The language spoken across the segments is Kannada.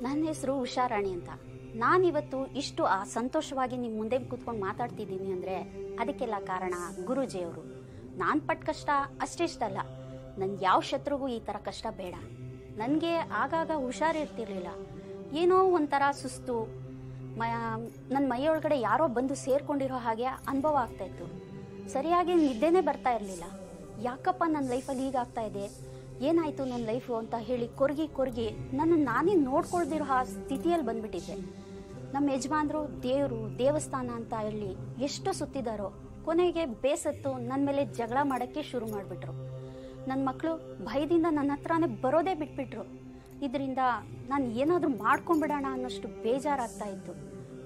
ನನ್ನ ಹೆಸರು ಉಷಾರಾಣಿ ಅಂತ. ನಾನಿವತ್ತು ಇಷ್ಟು ಸಂತೋಷವಾಗಿ ನಿಮ್ಮ ಮುಂದೆ ಕೂತ್ಕೊಂಡು ಮಾತಾಡ್ತಿದ್ದೀನಿ ಅಂದರೆ ಅದಕ್ಕೆಲ್ಲ ಕಾರಣ ಗುರೂಜಿಯವರು. ನಾನು ಪಟ್ಟ ಕಷ್ಟ ಅಷ್ಟೆಷ್ಟಲ್ಲ, ನನ್ನ ಯಾವ ಶತ್ರುಗೂ ಈ ಥರ ಕಷ್ಟ ಬೇಡ. ನನಗೆ ಆಗಾಗ ಹುಷಾರಿರ್ತಿರ್ಲಿಲ್ಲ, ಏನೋ ಒಂಥರ ಸುಸ್ತು, ನನ್ನ ಮೈಯೊಳಗಡೆ ಯಾರೋ ಬಂದು ಸೇರ್ಕೊಂಡಿರೋ ಹಾಗೆ ಅನುಭವ ಆಗ್ತಾಯಿತ್ತು. ಸರಿಯಾಗಿ ನಿದ್ದೆನೇ ಬರ್ತಾ ಇರಲಿಲ್ಲ. ಯಾಕಪ್ಪ ನನ್ನ ಲೈಫಲ್ಲಿ ಹೀಗಾಗ್ತಾ ಇದೆ, ಏನಾಯಿತು ನನ್ನ ಲೈಫು ಅಂತ ಹೇಳಿ ಕೊರಗಿ ನನ್ನ ನಾನೇ ನೋಡ್ಕೊಳ್ದಿರೋ ಆ ಸ್ಥಿತಿಯಲ್ಲಿ ಬಂದ್ಬಿಟ್ಟಿದ್ದೆ. ನಮ್ಮ ಯಜಮಾನ್ರು ದೇವರು ದೇವಸ್ಥಾನ ಅಂತ ಹೇಳಿ ಎಷ್ಟು ಸುತ್ತಿದಾರೋ, ಕೊನೆಗೆ ಬೇಸತ್ತು ನನ್ನ ಮೇಲೆ ಜಗಳ ಮಾಡೋಕ್ಕೆ ಶುರು ಮಾಡಿಬಿಟ್ರು. ನನ್ನ ಮಕ್ಕಳು ಭಯದಿಂದ ನನ್ನ ಹತ್ರನೇ ಬರೋದೇ ಬಿಟ್ಬಿಟ್ರು. ಇದರಿಂದ ನಾನು ಏನಾದರೂ ಮಾಡ್ಕೊಂಬಿಡೋಣ ಅನ್ನೋಷ್ಟು ಬೇಜಾರಾಗ್ತಾ ಇತ್ತು.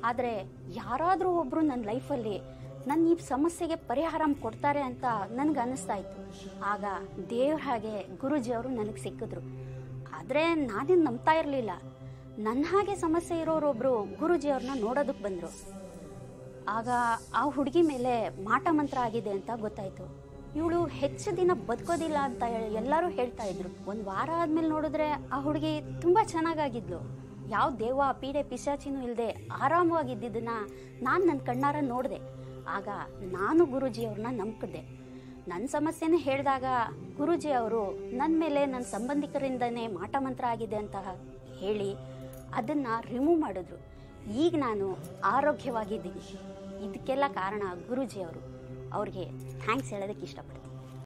ಆದರೆ ಯಾರಾದರೂ ಒಬ್ಬರು ನನ್ನ ಲೈಫಲ್ಲಿ ನನ್ನ ಈ ಸಮಸ್ಯೆಗೆ ಪರಿಹಾರ ಕೊಡ್ತಾರೆ ಅಂತ ನನಗೆ ಅನ್ನಿಸ್ತಾ ಇತ್ತು. ಆಗ ದೇವ್ರ ಹಾಗೆ ಗುರೂಜಿಯವರು ನನಗೆ ಸಿಕ್ಕಿದ್ರು. ಆದರೆ ನಾನೇನು ನಂಬ್ತಾ ಇರಲಿಲ್ಲ. ನನ್ನ ಹಾಗೆ ಸಮಸ್ಯೆ ಇರೋರೊಬ್ಬರು ಗುರೂಜಿಯವ್ರನ್ನ ನೋಡೋದಕ್ಕೆ ಬಂದರು. ಆಗ ಆ ಹುಡುಗಿ ಮೇಲೆ ಮಾಟ ಮಂತ್ರ ಆಗಿದೆ ಅಂತ ಗೊತ್ತಾಯಿತು. ಇವಳು ಹೆಚ್ಚು ದಿನ ಬದುಕೋದಿಲ್ಲ ಅಂತ ಎಲ್ಲರೂ ಹೇಳ್ತಾ ಇದ್ರು. ಒಂದು ವಾರ ಆದಮೇಲೆ ನೋಡಿದ್ರೆ ಆ ಹುಡುಗಿ ತುಂಬ ಚೆನ್ನಾಗಾಗಿದ್ಲು. ಯಾವ ದೇವ ಪೀಡೆ ಪಿಶಾಚಿನೂ ಇಲ್ಲದೆ ಆರಾಮವಾಗಿದ್ದದನ್ನ ನಾನು ನನ್ನ ಕಣ್ಣಾರ ನೋಡಿದೆ. ಆಗ ನಾನು ಗುರೂಜಿಯವ್ರನ್ನ ನಂಬಿದೆ. ನನ್ನ ಸಮಸ್ಯೆನೇ ಹೇಳಿದಾಗ ಗುರೂಜಿಯವರು ನನ್ನ ಮೇಲೆ ನನ್ನ ಸಂಬಂಧಿಕರಿಂದನೇ ಮಾಟ ಮಂತ್ರ ಆಗಿದೆ ಅಂತ ಹೇಳಿ ಅದನ್ನು ರಿಮೂವ್ ಮಾಡಿದ್ರು. ಈಗ ನಾನು ಆರೋಗ್ಯವಾಗಿದ್ದೀನಿ. ಇದಕ್ಕೆಲ್ಲ ಕಾರಣ ಗುರೂಜಿಯವರು. ಅವ್ರಿಗೆ ಥ್ಯಾಂಕ್ಸ್ ಹೇಳೋದಕ್ಕೆ ಇಷ್ಟಪಡ್ತೀನಿ.